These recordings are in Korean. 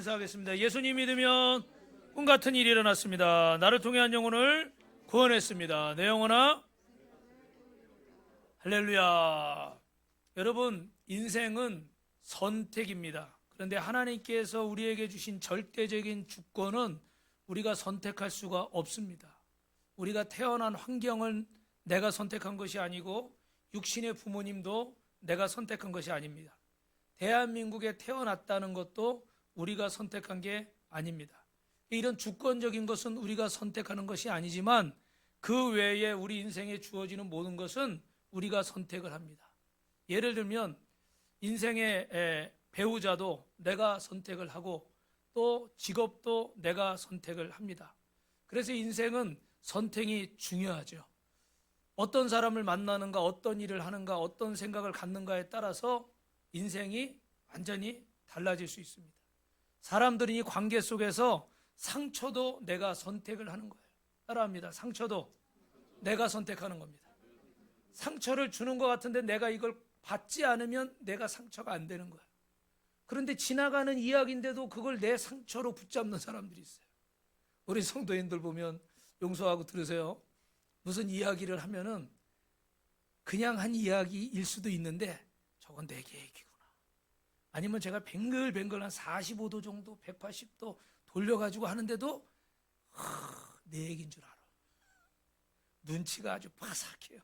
인사하겠습니다. 예수님 믿으면 꿈같은 일이 일어났습니다. 나를 통해 한 영혼을 구원했습니다. 내 영혼아 할렐루야. 여러분, 인생은 선택입니다. 그런데 하나님께서 우리에게 주신 절대적인 주권은 우리가 선택할 수가 없습니다. 우리가 태어난 환경은 내가 선택한 것이 아니고 육신의 부모님도 내가 선택한 것이 아닙니다. 대한민국에 태어났다는 것도 우리가 선택한 게 아닙니다. 이런 주권적인 것은 우리가 선택하는 것이 아니지만 그 외에 우리 인생에 주어지는 모든 것은 우리가 선택을 합니다. 예를 들면 인생의 배우자도 내가 선택을 하고 또 직업도 내가 선택을 합니다. 그래서 인생은 선택이 중요하죠. 어떤 사람을 만나는가, 어떤 일을 하는가, 어떤 생각을 갖는가에 따라서 인생이 완전히 달라질 수 있습니다. 사람들이 이 관계 속에서 상처도 내가 선택을 하는 거예요. 따라합니다. 상처도 내가 선택하는 겁니다. 상처를 주는 것 같은데 내가 이걸 받지 않으면 내가 상처가 안 되는 거예요. 그런데 지나가는 이야기인데도 그걸 내 상처로 붙잡는 사람들이 있어요. 우리 성도인들 보면 용서하고 들으세요. 무슨 이야기를 하면은 그냥 한 이야기일 수도 있는데 저건 내 계획이구나. 아니면 제가 뱅글뱅글 한 45도 정도 180도 돌려가지고 하는데도 내 얘기인 줄 알아. 눈치가 아주 바삭해요.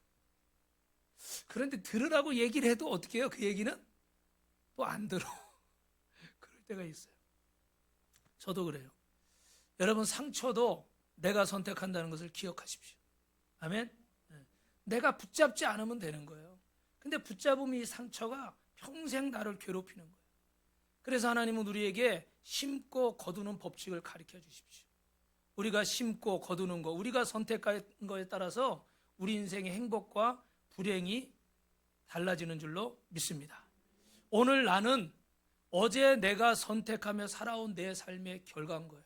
그런데 들으라고 얘기를 해도 어떻게 해요? 그 얘기는 또 안 들어. 그럴 때가 있어요. 저도 그래요. 여러분, 상처도 내가 선택한다는 것을 기억하십시오. 아멘. 내가 붙잡지 않으면 되는 거예요. 근데 붙잡으면 이 상처가 평생 나를 괴롭히는 거예요. 그래서 하나님은 우리에게 심고 거두는 법칙을 가르쳐 주십시오. 우리가 심고 거두는 거, 우리가 선택한 거에 따라서 우리 인생의 행복과 불행이 달라지는 줄로 믿습니다. 오늘 나는 어제 내가 선택하며 살아온 내 삶의 결과인 거예요.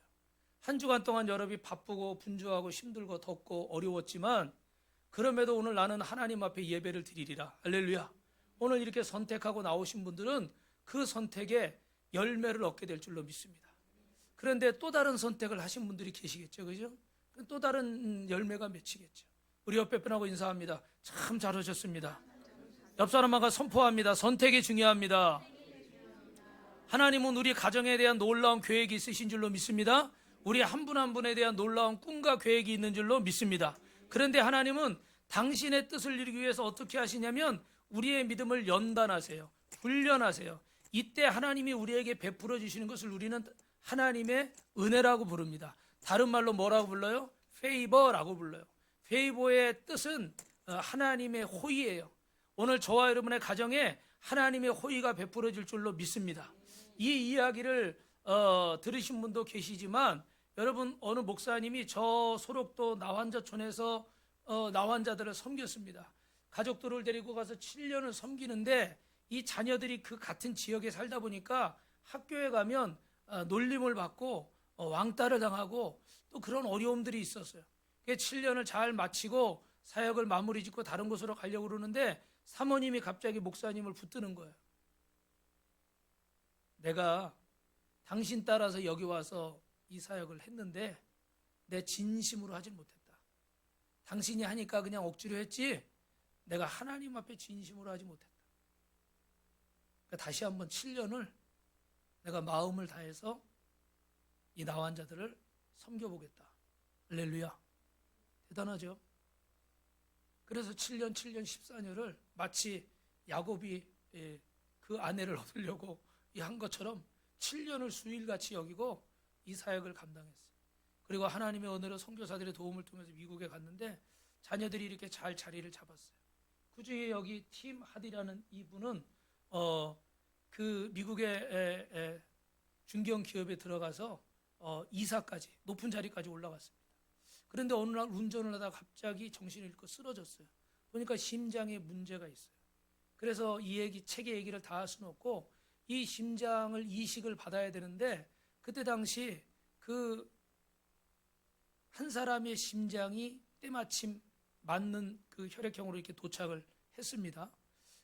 한 주간 동안 여러분이 바쁘고 분주하고 힘들고 덥고 어려웠지만 그럼에도 오늘 나는 하나님 앞에 예배를 드리리라. 할렐루야. 오늘 이렇게 선택하고 나오신 분들은 그 선택에 열매를 얻게 될 줄로 믿습니다. 그런데 또 다른 선택을 하신 분들이 계시겠죠. 그죠? 또 다른 열매가 맺히겠죠. 우리 옆에 분하고 인사합니다. 참 잘하셨습니다. 옆 사람과 선포합니다. 선택이 중요합니다. 하나님은 우리 가정에 대한 놀라운 계획이 있으신 줄로 믿습니다. 우리 한 분 한 분에 대한 놀라운 꿈과 계획이 있는 줄로 믿습니다. 그런데 하나님은 당신의 뜻을 이루기 위해서 어떻게 하시냐면 우리의 믿음을 연단하세요. 훈련하세요. 이때 하나님이 우리에게 베풀어 주시는 것을 우리는 하나님의 은혜라고 부릅니다. 다른 말로 뭐라고 불러요? 페이버라고 불러요. 페이버의 뜻은 하나님의 호의예요. 오늘 저와 여러분의 가정에 하나님의 호의가 베풀어질 줄로 믿습니다. 이 이야기를 들으신 분도 계시지만 여러분, 어느 목사님이 저 소록도 나환자촌에서 나환자들을 섬겼습니다. 가족들을 데리고 가서 7년을 섬기는데 이 자녀들이 그 같은 지역에 살다 보니까 학교에 가면 놀림을 받고 왕따를 당하고 또 그런 어려움들이 있었어요. 7년을 잘 마치고 사역을 마무리 짓고 다른 곳으로 가려고 그러는데 사모님이 갑자기 목사님을 붙드는 거예요. 내가 당신 따라서 여기 와서 이 사역을 했는데 내 진심으로 하질 못했다. 당신이 하니까 그냥 억지로 했지 내가 하나님 앞에 진심으로 하지 못했다. 그러니까 다시 한번 7년을 내가 마음을 다해서 이 나환자들을 섬겨보겠다. 할렐루야. 대단하죠. 그래서 7년 14년을 마치 야곱이 그 아내를 얻으려고 한 것처럼 7년을 수일같이 여기고 이 사역을 감당했어요. 그리고 하나님의 은혜로 선교사들의 도움을 통해서 미국에 갔는데 자녀들이 이렇게 잘 자리를 잡았어요. 그중에 여기 팀 하디라는 이분은 그 미국의 중견 기업에 들어가서 이사까지 높은 자리까지 올라갔습니다. 그런데 어느 날 운전을 하다가 갑자기 정신을 잃고 쓰러졌어요. 보니까 심장에 문제가 있어요. 그래서 이 얘기, 책의 얘기를 다 할 수는 없고 이 심장을 이식을 받아야 되는데 그때 당시 그 한 사람의 심장이 때마침 맞는 그 혈액형으로 이렇게 도착을 했습니다.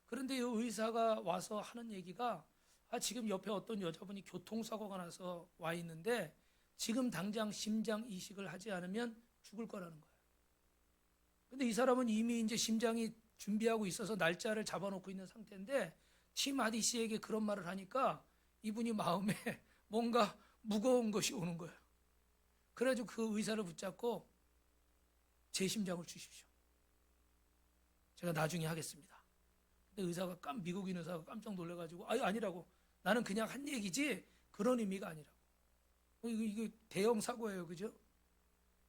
그런데 이 의사가 와서 하는 얘기가 지금 옆에 어떤 여자분이 교통사고가 나서 와 있는데 지금 당장 심장 이식을 하지 않으면 죽을 거라는 거예요. 근데 이 사람은 이미 이제 심장이 준비하고 있어서 날짜를 잡아놓고 있는 상태인데 팀 하디시에게 그런 말을 하니까 이분이 마음에 뭔가 무거운 것이 오는 거예요. 그래가지고 그 의사를 붙잡고 제 심장을 주십시오. 제가 나중에 하겠습니다. 근데 미국인 의사가 깜짝 놀라가지고 아니라고. 나는 그냥 한 얘기지 그런 의미가 아니라고. 이거 대형 사고예요. 그죠?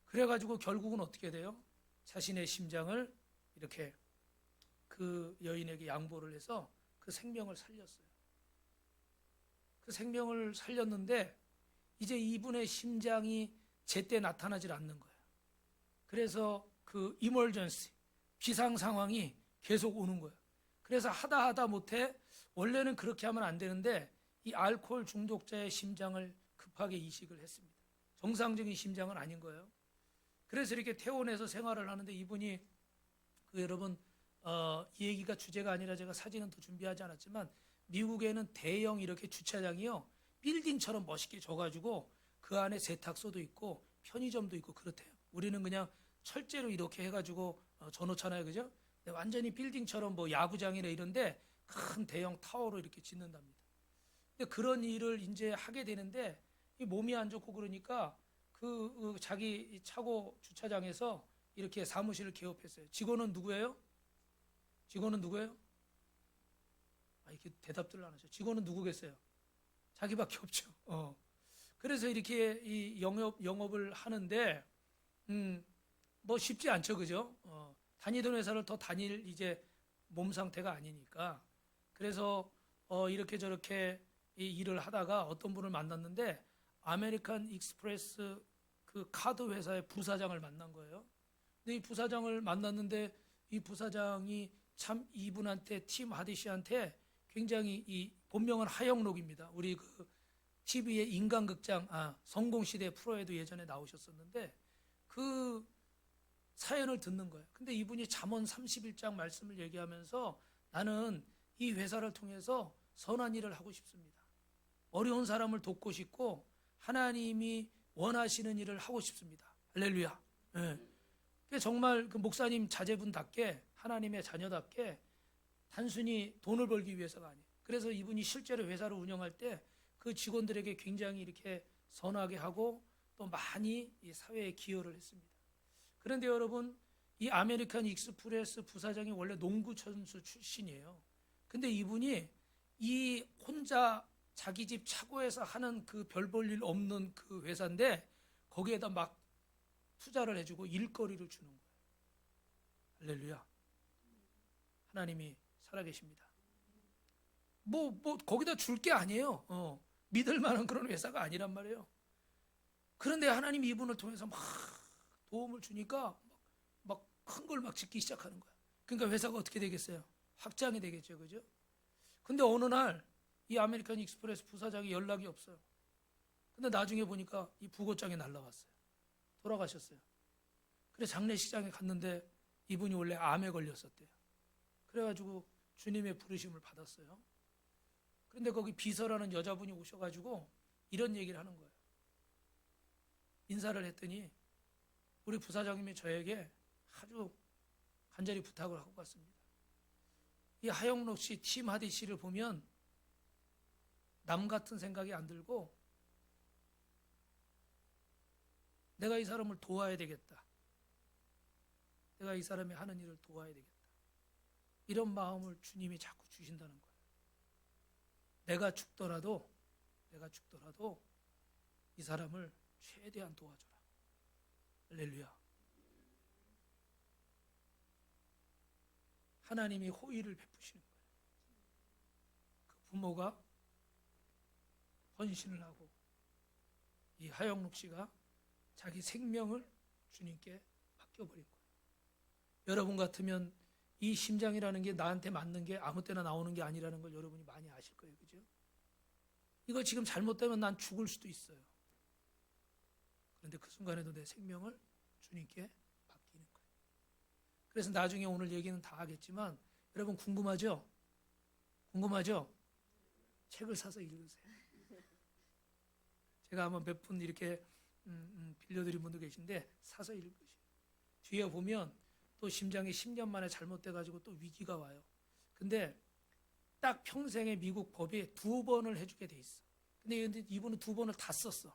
그래가지고 결국은 어떻게 돼요? 자신의 심장을 이렇게 그 여인에게 양보를 해서 그 생명을 살렸어요. 그 생명을 살렸는데 이제 이분의 심장이 제때 나타나질 않는 거예요. 그래서 그 이멀전시 비상 상황이 계속 오는 거예요. 그래서 하다 못해 원래는 그렇게 하면 안 되는데 이 알코올 중독자의 심장을 급하게 이식을 했습니다. 정상적인 심장은 아닌 거예요. 그래서 이렇게 퇴원해서 생활을 하는데 이분이 여러분 이 얘기가 주제가 아니라 제가 사진은 더 준비하지 않았지만 미국에는 대형 이렇게 주차장이요 빌딩처럼 멋있게 져가지고 그 안에 세탁소도 있고 편의점도 있고 그렇대요. 우리는 그냥 철제로 이렇게 해가지고 져놓잖아요, 그죠? 근데 완전히 빌딩처럼 뭐 야구장이나 이런데 큰 대형 타워로 이렇게 짓는답니다. 근데 그런 일을 이제 하게 되는데 이 몸이 안 좋고 그러니까 자기 차고 주차장에서 이렇게 사무실을 개업했어요. 직원은 누구예요? 이렇게 대답들을 안 하죠. 직원은 누구겠어요? 자기밖에 없죠. 그래서 이렇게 이 영업을 하는데 뭐 쉽지 않죠, 그죠? 다니던 회사를 더 다닐 이제 몸 상태가 아니니까. 그래서 이렇게 저렇게 이 일을 하다가 어떤 분을 만났는데 아메리칸 익스프레스 그 카드 회사의 부사장을 만난 거예요. 근데 이 부사장을 만났는데 이 부사장이 참 이분한테 팀 하디시한테 굉장히 이 본명은 하영록입니다. 우리 그 TV의 인간극장 성공시대 프로에도 예전에 나오셨었는데 그 사연을 듣는 거예요. 근데 이분이 잠언 31장 말씀을 얘기하면서 나는 이 회사를 통해서 선한 일을 하고 싶습니다. 어려운 사람을 돕고 싶고 하나님이 원하시는 일을 하고 싶습니다. 할렐루야. 네. 정말 그 목사님 자제분답게 하나님의 자녀답게 단순히 돈을 벌기 위해서가 아니에요. 그래서 이분이 실제로 회사를 운영할 때 그 직원들에게 굉장히 이렇게 선하게 하고 또 많이 이 사회에 기여를 했습니다. 그런데 여러분 이 아메리칸 익스프레스 부사장이 원래 농구 선수 출신이에요. 근데 이분이 이 혼자 자기 집 차고에서 하는 그 별 볼 일 없는 그 회사인데 거기에다 막 투자를 해주고 일거리를 주는 거예요. 할렐루야. 하나님이 살아계십니다. 뭐 거기다 줄 게 아니에요. 믿을 만한 그런 회사가 아니란 말이에요. 그런데 하나님이 이분을 통해서 막 도움을 주니까 막 큰 걸 막 짓기 시작하는 거야. 그러니까 회사가 어떻게 되겠어요? 확장이 되겠죠, 그죠? 근데 어느 날 이 아메리칸 익스프레스 부사장이 연락이 없어요. 근데 나중에 보니까 이 부고장이 날라왔어요. 돌아가셨어요. 그래서 장례식장에 갔는데 이분이 원래 암에 걸렸었대요. 그래가지고 주님의 부르심을 받았어요. 그런데 거기 비서라는 여자분이 오셔가지고 이런 얘기를 하는 거예요. 인사를 했더니 우리 부사장님이 저에게 아주 간절히 부탁을 하고 갔습니다. 이 하영록 씨, 팀 하디 씨를 보면 남 같은 생각이 안 들고 내가 이 사람을 도와야 되겠다. 내가 이 사람이 하는 일을 도와야 되겠다. 이런 마음을 주님이 자꾸 주신다는 거예요. 내가 죽더라도 이 사람을 최대한 도와줘라. 할렐루야. 하나님이 호의를 베푸시는 거예요. 그 부모가 헌신을 하고 이 하영록 씨가 자기 생명을 주님께 맡겨버린 거예요. 여러분 같으면 이 심장이라는 게 나한테 맞는 게 아무 때나 나오는 게 아니라는 걸 여러분이 많이 아실 거예요. 그죠? 이거 지금 잘못되면 난 죽을 수도 있어요. 그런데 그 순간에도 내 생명을 주님께 맡기는 거예요. 그래서 나중에 오늘 얘기는 다 하겠지만 여러분 궁금하죠? 책을 사서 읽으세요. 제가 한번 몇 분 이렇게 빌려드린 분도 계신데 사서 읽으세요. 뒤에 보면 또 심장이 10년 만에 잘못돼가지고 또 위기가 와요. 근데 딱 평생에 미국 법이 2번을 해주게 돼 있어. 근데 이분은 2번을 다 썼어.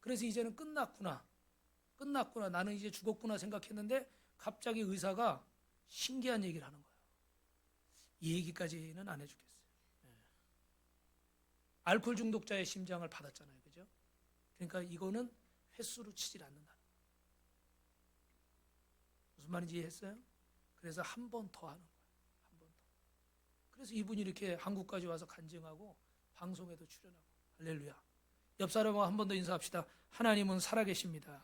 그래서 이제는 끝났구나. 나는 이제 죽었구나 생각했는데 갑자기 의사가 신기한 얘기를 하는 거예요. 이 얘기까지는 안 해주겠어요. 알코올 중독자의 심장을 받았잖아요. 그죠? 그러니까 이거는 횟수로 치질 않는다. 무슨 말인지 이해했어요? 그래서 한 번 더 하는 거예요. 한 번 더. 그래서 이분이 이렇게 한국까지 와서 간증하고 방송에도 출연하고. 할렐루야. 옆 사람과 한 번 더 인사합시다. 하나님은 살아계십니다.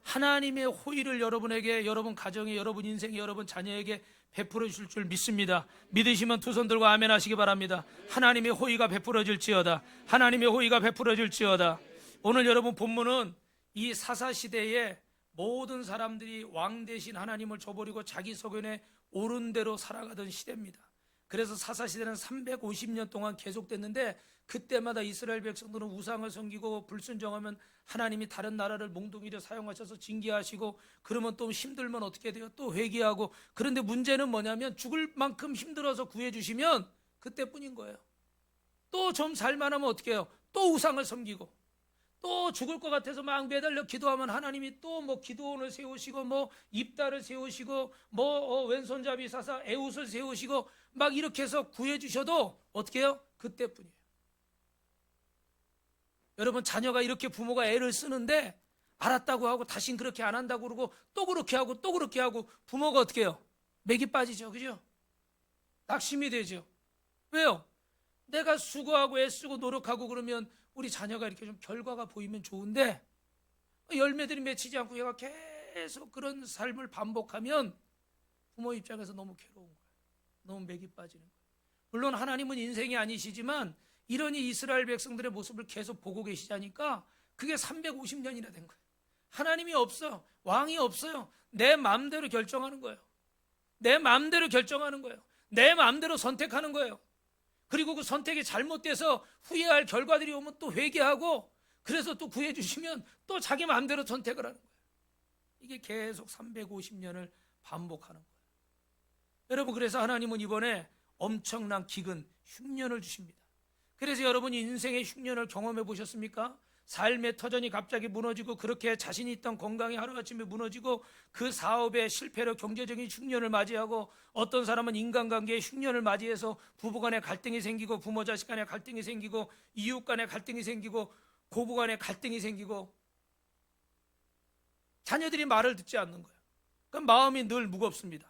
하나님의 호의를 여러분에게, 여러분 가정에, 여러분 인생에, 여러분 자녀에게 베풀어 주실 줄 믿습니다. 믿으시면 두 손 들고 아멘 하시기 바랍니다. 하나님의 호의가 베풀어질지어다. 하나님의 호의가 베풀어질지어다. 오늘 여러분 본문은 이 사사시대에 모든 사람들이 왕 대신 하나님을 저버리고 자기 소견에 옳은 대로 살아가던 시대입니다. 그래서 사사시대는 350년 동안 계속됐는데 그때마다 이스라엘 백성들은 우상을 섬기고 불순종하면 하나님이 다른 나라를 몽둥이로 사용하셔서 징계하시고, 그러면 또 힘들면 어떻게 돼요? 또 회개하고. 그런데 문제는 뭐냐면 죽을 만큼 힘들어서 구해주시면 그때뿐인 거예요. 또 좀 살만하면 어떻게 해요? 또 우상을 섬기고, 또 죽을 것 같아서 막 매달려 기도하면 하나님이 또 뭐 기도원을 세우시고 뭐 입다를 세우시고 뭐 왼손잡이 사사 에웃을 세우시고 막 이렇게 해서 구해주셔도 어떻게 해요? 그때뿐이에요. 여러분, 자녀가 이렇게 부모가 애를 쓰는데 알았다고 하고 다신 그렇게 안 한다고 그러고 또 그렇게 하고 또 그렇게 하고 부모가 어떻게 해요? 맥이 빠지죠. 그죠? 낙심이 되죠. 왜요? 내가 수고하고 애쓰고 노력하고 그러면 우리 자녀가 이렇게 좀 결과가 보이면 좋은데 열매들이 맺히지 않고 얘가 계속 그런 삶을 반복하면 부모 입장에서 너무 괴로운 거예요. 너무 맥이 빠지는 거예요. 물론 하나님은 인생이 아니시지만 이러니 이스라엘 백성들의 모습을 계속 보고 계시자니까 그게 350년이나 된 거예요. 하나님이 없어요. 왕이 없어요. 내 마음대로 결정하는 거예요. 내 마음대로 결정하는 거예요. 내 마음대로 선택하는 거예요. 그리고 그 선택이 잘못돼서 후회할 결과들이 오면 또 회개하고, 그래서 또 구해주시면 또 자기 마음대로 선택을 하는 거예요. 이게 계속 350년을 반복하는 거예요. 여러분, 그래서 하나님은 이번에 엄청난 기근, 흉년을 주십니다. 그래서 여러분이 인생의 흉년을 경험해 보셨습니까? 삶의 터전이 갑자기 무너지고, 그렇게 자신이 있던 건강이 하루아침에 무너지고, 그 사업의 실패로 경제적인 흉년을 맞이하고, 어떤 사람은 인간관계의 흉년을 맞이해서 부부간에 갈등이 생기고, 부모 자식 간에 갈등이 생기고, 이웃 간에 갈등이 생기고, 고부 간에 갈등이 생기고, 자녀들이 말을 듣지 않는 거예요. 그럼 마음이 늘 무겁습니다.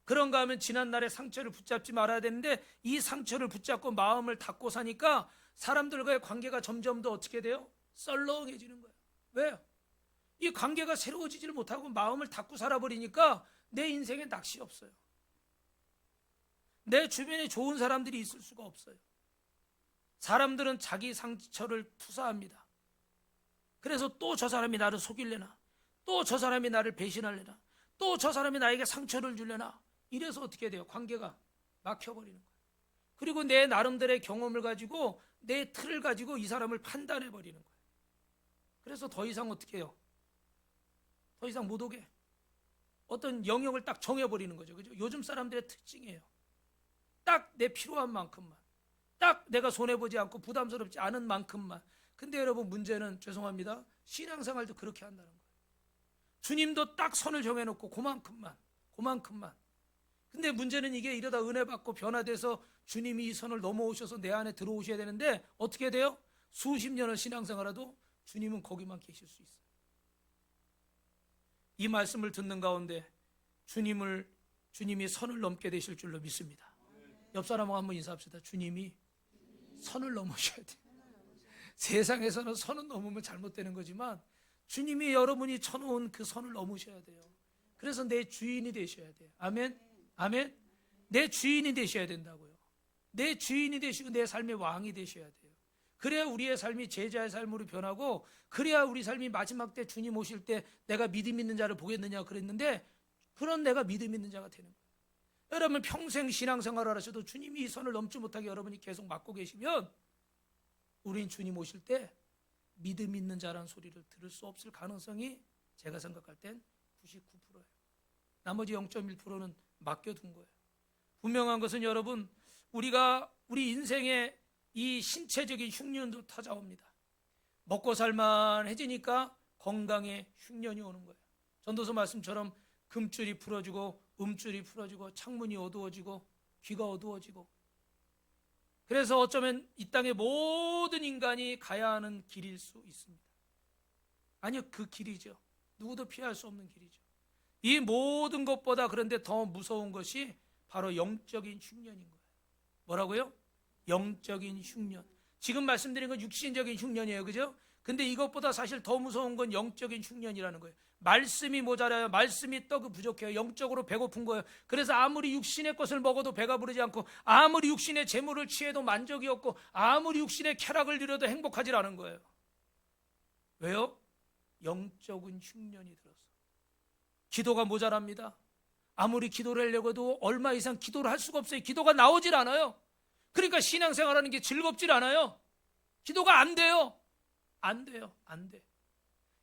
그런가 하면 지난날의 상처를 붙잡지 말아야 되는데 이 상처를 붙잡고 마음을 닫고 사니까 사람들과의 관계가 점점 더 어떻게 돼요? 썰렁해지는 거예요. 왜요? 이 관계가 새로워지지를 못하고 마음을 닫고 살아버리니까 내 인생에 낚시 없어요. 내 주변에 좋은 사람들이 있을 수가 없어요. 사람들은 자기 상처를 투사합니다. 그래서 또 저 사람이 나를 속이려나, 또 저 사람이 나를 배신하려나, 또 저 사람이 나에게 상처를 주려나, 이래서 어떻게 돼요? 관계가 막혀버리는 거예요. 그리고 내 나름대로의 경험을 가지고, 내 틀을 가지고 이 사람을 판단해 버리는 거예요. 그래서 더 이상 어떻게 해요? 더 이상 못 오게 어떤 영역을 딱 정해버리는 거죠. 그죠? 요즘 사람들의 특징이에요. 딱 내 필요한 만큼만, 딱 내가 손해보지 않고 부담스럽지 않은 만큼만. 근데 여러분, 문제는 죄송합니다, 신앙생활도 그렇게 한다는 거예요. 주님도 딱 선을 정해놓고 그만큼만. 근데 문제는 이게 이러다 은혜 받고 변화돼서 주님이 이 선을 넘어오셔서 내 안에 들어오셔야 되는데 어떻게 돼요? 수십 년을 신앙생활해도 주님은 거기만 계실 수 있어요. 이 말씀을 듣는 가운데 주님이 선을 넘게 되실 줄로 믿습니다. 옆 사람하고 한번 인사합시다. 주님이 선을 넘으셔야 돼요. 세상에서는 선은 넘으면 잘못되는 거지만 주님이 여러분이 쳐놓은 그 선을 넘으셔야 돼요. 그래서 내 주인이 되셔야 돼요. 아멘? 아멘? 내 주인이 되셔야 된다고요. 내 주인이 되시고 내 삶의 왕이 되셔야 돼요. 그래야 우리의 삶이 제자의 삶으로 변하고, 그래야 우리 삶이 마지막 때 주님 오실 때 내가 믿음 있는 자를 보겠느냐 그랬는데, 그런 내가 믿음 있는 자가 되는 거예요. 여러분 평생 신앙생활을 하셔도 주님이 이 선을 넘지 못하게 여러분이 계속 막고 계시면 우린 주님 오실 때 믿음 있는 자라는 소리를 들을 수 없을 가능성이 제가 생각할 땐 99%예요. 나머지 0.1%는 맡겨둔 거예요. 분명한 것은 여러분, 우리 인생에 이 신체적인 흉년도 찾아옵니다. 먹고 살만해지니까 건강에 흉년이 오는 거예요. 전도서 말씀처럼 금줄이 풀어지고 음줄이 풀어지고 창문이 어두워지고 귀가 어두워지고, 그래서 어쩌면 이 땅의 모든 인간이 가야 하는 길일 수 있습니다. 아니요, 그 길이죠. 누구도 피할 수 없는 길이죠. 이 모든 것보다 그런데 더 무서운 것이 바로 영적인 흉년인 거예요. 뭐라고요? 영적인 흉년. 지금 말씀드린 건 육신적인 흉년이에요, 그죠? 근데 이것보다 사실 더 무서운 건 영적인 흉년이라는 거예요. 말씀이 모자라요. 말씀이 떡이 부족해요. 영적으로 배고픈 거예요. 그래서 아무리 육신의 것을 먹어도 배가 부르지 않고, 아무리 육신의 재물을 취해도 만족이 없고, 아무리 육신의 쾌락을 누려도 행복하지 않은 거예요. 왜요? 영적인 흉년이 들어서. 기도가 모자랍니다. 아무리 기도를 하려고 해도 얼마 이상 기도를 할 수가 없어요. 기도가 나오질 않아요. 그러니까 신앙생활하는 게 즐겁질 않아요. 기도가 안 돼요. 안 돼요. 안 돼.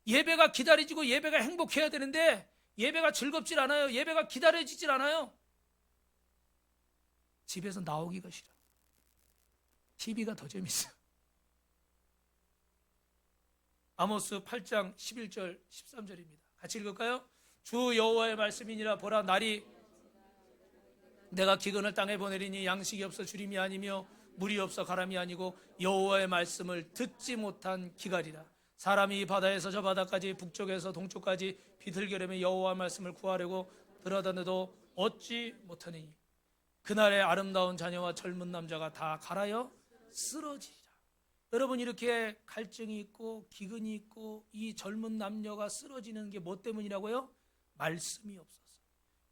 예배가 기다려지고 예배가 행복해야 되는데 예배가 즐겁질 않아요. 예배가 기다려지질 않아요. 집에서 나오기가 싫어. TV가 더 재밌어. 아모스 8장 11절 13절입니다. 같이 읽을까요? 주 여호와의 말씀이니라. 보라, 날이 내가 기근을 땅에 보내리니 양식이 없어 주림이 아니며 물이 없어 가람이 아니고 여호와의 말씀을 듣지 못한 기갈이라. 사람이 이 바다에서 저 바다까지 북쪽에서 동쪽까지 비틀거리며 여호와의 말씀을 구하려고 들어다녀도 얻지 못하니 그날의 아름다운 자녀와 젊은 남자가 다 갈아여 쓰러지리라. 여러분, 이렇게 갈증이 있고 기근이 있고 이 젊은 남녀가 쓰러지는 게 뭐 때문이라고요? 말씀이 없어서.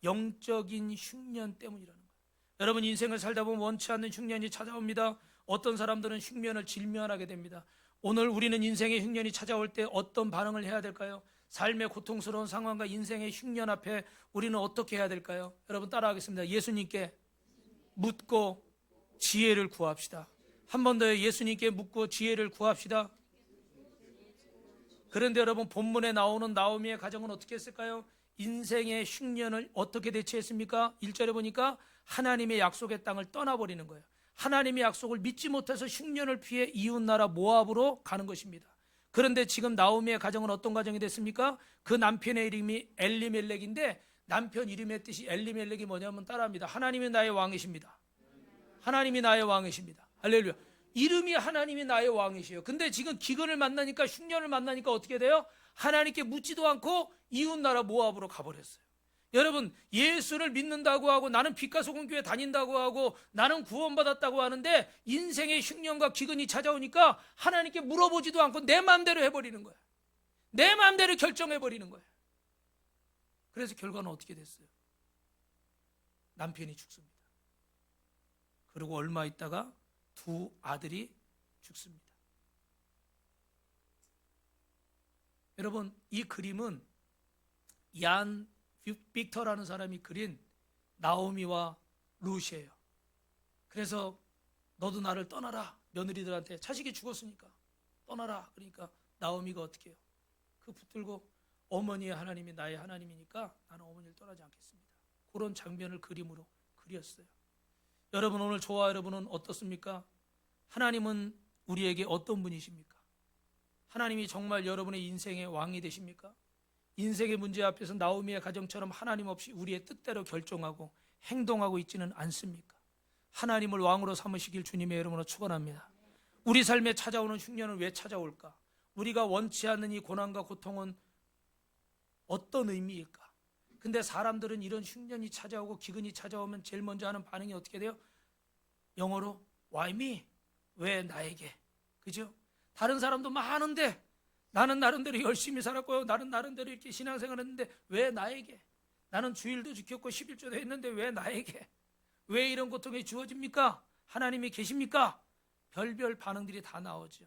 영적인 흉년 때문이라는 거예요. 여러분, 인생을 살다 보면 원치 않는 흉년이 찾아옵니다. 어떤 사람들은 흉년을 질면하게 됩니다. 오늘 우리는 인생의 흉년이 찾아올 때 어떤 반응을 해야 될까요? 삶의 고통스러운 상황과 인생의 흉년 앞에 우리는 어떻게 해야 될까요? 여러분 따라하겠습니다. 예수님께 묻고 지혜를 구합시다. 한 번 더 예수님께 묻고 지혜를 구합시다. 그런데 여러분, 본문에 나오는 나오미의 가정은 어떻게 했을까요? 인생의 흉년을 어떻게 대처했습니까? 1절에 보니까 하나님의 약속의 땅을 떠나버리는 거예요. 하나님의 약속을 믿지 못해서 흉년을 피해 이웃나라 모압으로 가는 것입니다. 그런데 지금 나오미의 가정은 어떤 가정이 됐습니까? 그 남편의 이름이 엘리멜렉인데, 남편 이름의 뜻이 엘리멜렉이 뭐냐면 따라합니다. 하나님이 나의 왕이십니다. 하나님이 나의 왕이십니다. 할렐루야. 이름이 하나님이 나의 왕이시에요. 근데 지금 기근을 만나니까, 흉년을 만나니까 어떻게 돼요? 하나님께 묻지도 않고 이웃나라 모압으로 가버렸어요. 여러분, 예수를 믿는다고 하고 나는 빛과 소금 교회 다닌다고 하고 나는 구원받았다고 하는데 인생의 흉년과 기근이 찾아오니까 하나님께 물어보지도 않고 내 마음대로 해버리는 거야. 내 마음대로 결정해버리는 거야. 그래서 결과는 어떻게 됐어요? 남편이 죽습니다. 그리고 얼마 있다가 두 아들이 죽습니다. 여러분, 이 그림은 얀 빅터라는 사람이 그린 나오미와 룻이에요. 그래서 너도 나를 떠나라. 며느리들한테 자식이 죽었으니까 떠나라. 그러니까 나오미가 어떻게 해요? 그 붙들고 어머니의 하나님이 나의 하나님이니까 나는 어머니를 떠나지 않겠습니다. 그런 장면을 그림으로 그렸어요. 여러분, 오늘 저와 여러분은 어떻습니까? 하나님은 우리에게 어떤 분이십니까? 하나님이 정말 여러분의 인생의 왕이 되십니까? 인생의 문제 앞에서 나오미의 가정처럼 하나님 없이 우리의 뜻대로 결정하고 행동하고 있지는 않습니까? 하나님을 왕으로 삼으시길 주님의 이름으로 축원합니다. 우리 삶에 찾아오는 흉년은 왜 찾아올까? 우리가 원치 않는 이 고난과 고통은 어떤 의미일까? 근데 사람들은 이런 흉년이 찾아오고 기근이 찾아오면 제일 먼저 하는 반응이 어떻게 돼요? 영어로 Why me? 왜 나에게? 그죠? 다른 사람도 많은데 나는 나름대로 열심히 살았고요. 나는 나름대로 이렇게 신앙생활을 했는데 왜 나에게? 나는 주일도 지켰고 11조도 했는데 왜 나에게? 왜 이런 고통이 주어집니까? 하나님이 계십니까? 별별 반응들이 다 나오죠.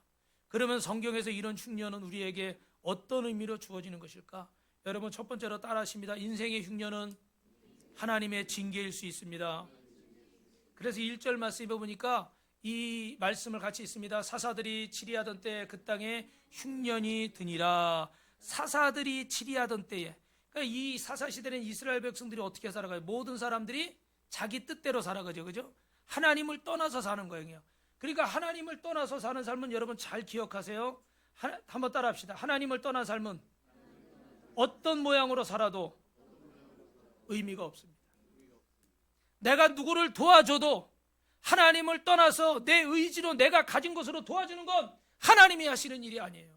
그러면 성경에서 이런 흉년은 우리에게 어떤 의미로 주어지는 것일까? 여러분, 첫 번째로 따라하십니다. 인생의 흉년은 하나님의 징계일 수 있습니다. 그래서 1절 말씀에 보니까 이 말씀을 같이 있습니다. 사사들이 치리하던 때에 그 땅에 흉년이 드니라. 사사들이 치리하던 때에, 그러니까 이 사사 시대는 이스라엘 백성들이 어떻게 살아가요? 모든 사람들이 자기 뜻대로 살아가죠, 그죠? 하나님을 떠나서 사는 거예요. 그러니까 하나님을 떠나서 사는 삶은 여러분 잘 기억하세요. 한번 따라합시다. 하나님을 떠난 삶은 어떤 모양으로 살아도 의미가 없습니다. 내가 누구를 도와줘도 하나님을 떠나서 내 의지로 내가 가진 것으로 도와주는 건 하나님이 하시는 일이 아니에요.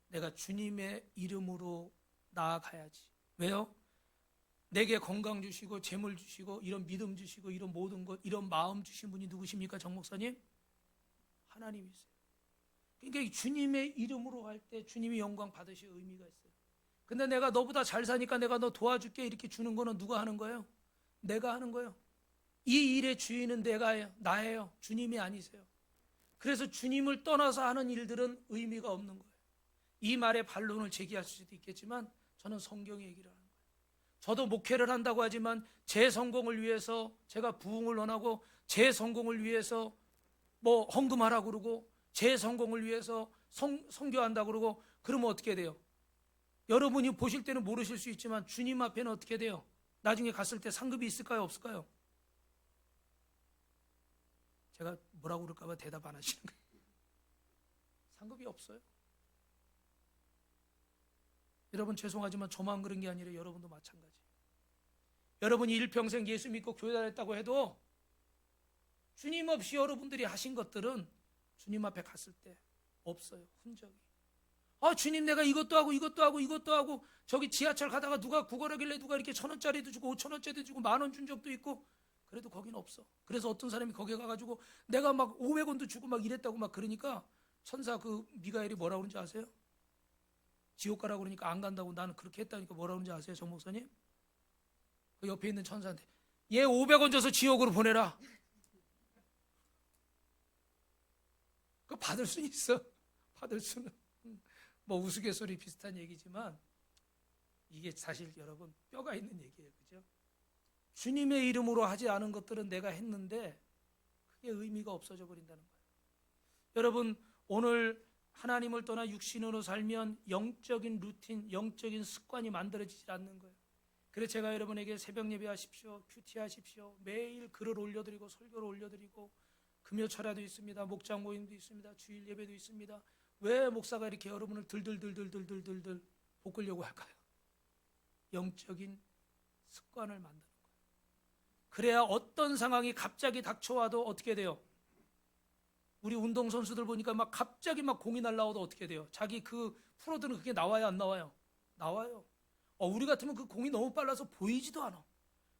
내가 주님의 이름으로 나아가야지. 왜요? 내게 건강 주시고 재물 주시고 이런 믿음 주시고 이런 모든 것, 이런 마음 주신 분이 누구십니까? 정 목사님? 하나님이세요. 그러니까 주님의 이름으로 할 때 주님이 영광 받으실 의미가 있어요. 근데 내가 너보다 잘 사니까 내가 너 도와줄게 이렇게 주는 거는 누가 하는 거예요? 내가 하는 거예요. 이 일의 주인은 내가예요. 나예요. 주님이 아니세요. 그래서 주님을 떠나서 하는 일들은 의미가 없는 거예요. 이 말에 반론을 제기할 수도 있겠지만 저는 성경의 얘기를 하는 거예요. 저도 목회를 한다고 하지만 제 성공을 위해서 제가 부흥을 원하고 제 성공을 위해서 뭐 헌금하라고 그러고 제 성공을 위해서 선교한다고 그러고 그러면 어떻게 돼요? 여러분이 보실 때는 모르실 수 있지만 주님 앞에는 어떻게 돼요? 나중에 갔을 때 상급이 있을까요? 없을까요? 제가 뭐라고 그럴까 봐 대답 안 하시는 거예요. 상급이 없어요. 여러분 죄송하지만 저만 그런 게 아니라 여러분도 마찬가지. 여러분이 일평생 예수 믿고 교회 다녔다고 해도 주님 없이 여러분들이 하신 것들은 주님 앞에 갔을 때 없어요. 흔적이. 아 주님 내가 이것도 하고 이것도 하고 이것도 하고 저기 지하철 가다가 누가 구걸하길래 누가 이렇게 1,000원짜리도 주고 5,000원짜리도 주고 10,000원 준 적도 있고 그래도 거기는 없어. 그래서 어떤 사람이 거기 가가지고 내가 막 500원도 주고 막 이랬다고 막 그러니까 천사 그 미가엘이 뭐라 그러는지 아세요? 지옥 가라고 그러니까 안 간다고 나는 그렇게 했다니까 뭐라 그러는지 아세요? 정 목사님? 그 옆에 있는 천사한테 얘 500원 줘서 지옥으로 보내라. 그거 받을 수 있어. 받을 수는 뭐 우스갯소리 비슷한 얘기지만 이게 사실 여러분 뼈가 있는 얘기예요. 그죠? 주님의 이름으로 하지 않은 것들은 내가 했는데 그게 의미가 없어져 버린다는 거예요. 여러분 오늘 하나님을 떠나 육신으로 살면 영적인 루틴, 영적인 습관이 만들어지지 않는 거예요. 그래서 제가 여러분에게 새벽 예배하십시오, 큐티 하십시오, 매일 글을 올려드리고 설교를 올려드리고 금요 철야도 있습니다, 목장 모임도 있습니다, 주일 예배도 있습니다. 왜 목사가 이렇게 여러분을 들들들들들들들 볶으려고 할까요? 영적인 습관을 만드는 거예요. 그래야 어떤 상황이 갑자기 닥쳐와도 어떻게 돼요? 우리 운동선수들 보니까 막 갑자기 막 공이 날라와도 어떻게 돼요? 자기 그 프로들은 그게 나와요 안 나와요? 나와요. 우리 같으면 그 공이 너무 빨라서 보이지도 않아.